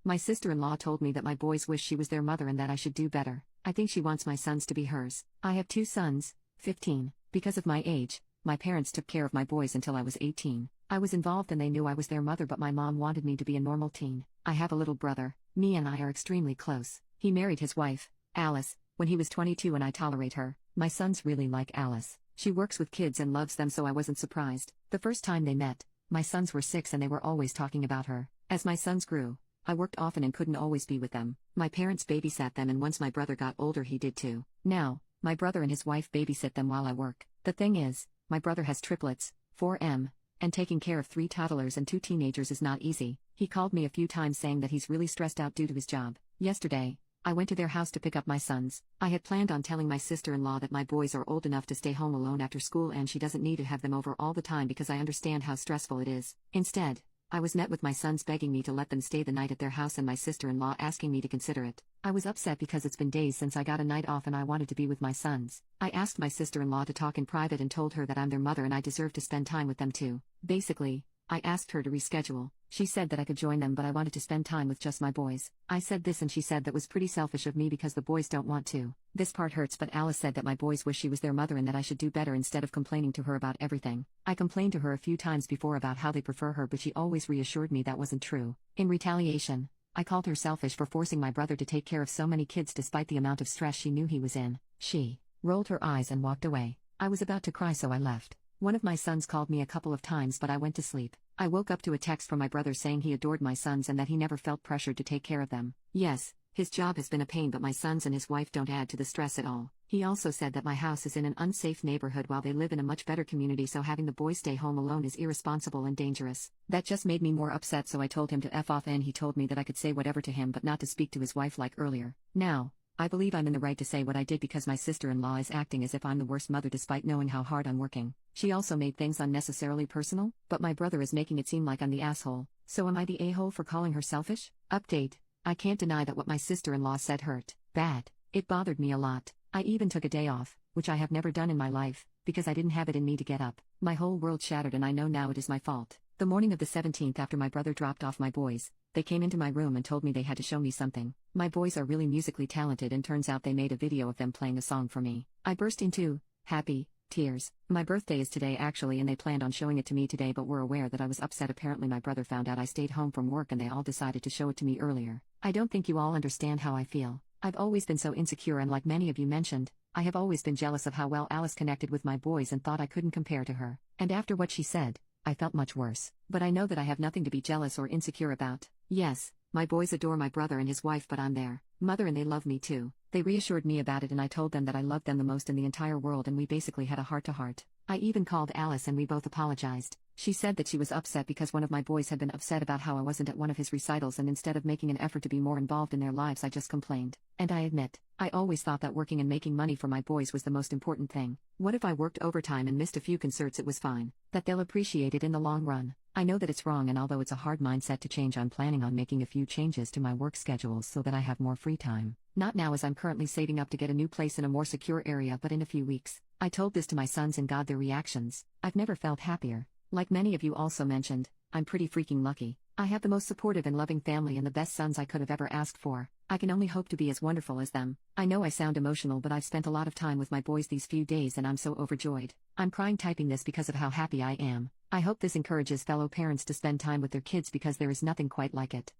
My sister-in-law told me that my boys wish she was their mother and that I should do better. I think she wants my sons to be hers. I have 2 sons, 15. Because of my age, my parents took care of my boys until I was 18. I was involved and they knew I was their mother, but my mom wanted me to be a normal teen. I have a little brother. Me and I are extremely close. He married his wife, Alice, when he was 22 and I tolerate her. My sons really like Alice. She works with kids and loves them, so I wasn't surprised. The first time they met, my sons were 6 and they were always talking about her. As my sons grew, I worked often and couldn't always be with them. My parents babysat them, and once my brother got older he did too. Now, my brother and his wife babysit them while I work. The thing is, my brother has triplets, 4M, and taking care of 3 toddlers and 2 teenagers is not easy. He called me a few times saying that he's really stressed out due to his job. Yesterday, I went to their house to pick up my sons. I had planned on telling my sister-in-law that my boys are old enough to stay home alone after school and she doesn't need to have them over all the time because I understand how stressful it is. Instead, I was met with my sons begging me to let them stay the night at their house and my sister-in-law asking me to consider it. I was upset because it's been days since I got a night off and I wanted to be with my sons. I asked my sister-in-law to talk in private and told her that I'm their mother and I deserve to spend time with them too. Basically, I asked her to reschedule. She said that I could join them, but I wanted to spend time with just my boys. I said this and she said that was pretty selfish of me because the boys don't want to. This part hurts, but Alice said that my boys wish she was their mother and that I should do better instead of complaining to her about everything. I complained to her a few times before about how they prefer her, but she always reassured me that wasn't true. In retaliation, I called her selfish for forcing my brother to take care of so many kids despite the amount of stress she knew he was in. She rolled her eyes and walked away. I was about to cry, so I left. One of my sons called me a couple of times, but I went to sleep. I woke up to a text from my brother saying he adored my sons and that he never felt pressured to take care of them. Yes, his job has been a pain, but my sons and his wife don't add to the stress at all. He also said that my house is in an unsafe neighborhood while they live in a much better community, so having the boys stay home alone is irresponsible and dangerous. That just made me more upset, so I told him to F off, and he told me that I could say whatever to him but not to speak to his wife like earlier. Now, I believe I'm in the right to say what I did because my sister-in-law is acting as if I'm the worst mother despite knowing how hard I'm working. She also made things unnecessarily personal, but my brother is making it seem like I'm the asshole. So am I the a-hole for calling her selfish? Update: I can't deny that what my sister-in-law said hurt bad. It bothered me a lot. I even took a day off, which I have never done in my life, because I didn't have it in me to get up. My whole world shattered and I know now it is my fault. The morning of the 17th, after my brother dropped off my boys, they came into my room and told me they had to show me something. My boys are really musically talented and turns out they made a video of them playing a song for me. I burst into happy tears. My birthday is today actually, and they planned on showing it to me today but were aware that I was upset. Apparently my brother found out I stayed home from work and they all decided to show it to me earlier. I don't think you all understand how I feel. I've always been so insecure, and like many of you mentioned, I have always been jealous of how well Alice connected with my boys and thought I couldn't compare to her. And after what she said, I felt much worse. But I know that I have nothing to be jealous or insecure about. Yes, my boys adore my brother and his wife, but I'm their mother and they love me too. They reassured me about it and I told them that I loved them the most in the entire world, and we basically had a heart-to-heart. I even called Alice and we both apologized. She said that she was upset because one of my boys had been upset about how I wasn't at one of his recitals, and instead of making an effort to be more involved in their lives I just complained. And I admit, I always thought that working and making money for my boys was the most important thing. What if I worked overtime and missed a few concerts? It was fine. That they'll appreciate it in the long run. I know that it's wrong, and although it's a hard mindset to change, I'm planning on making a few changes to my work schedule so that I have more free time. Not now, as I'm currently saving up to get a new place in a more secure area, but in a few weeks. I told this to my sons and got their reactions. I've never felt happier. Like many of you also mentioned, I'm pretty freaking lucky. I have the most supportive and loving family and the best sons I could have ever asked for. I can only hope to be as wonderful as them. I know I sound emotional, but I've spent a lot of time with my boys these few days and I'm so overjoyed. I'm crying typing this because of how happy I am. I hope this encourages fellow parents to spend time with their kids because there is nothing quite like it.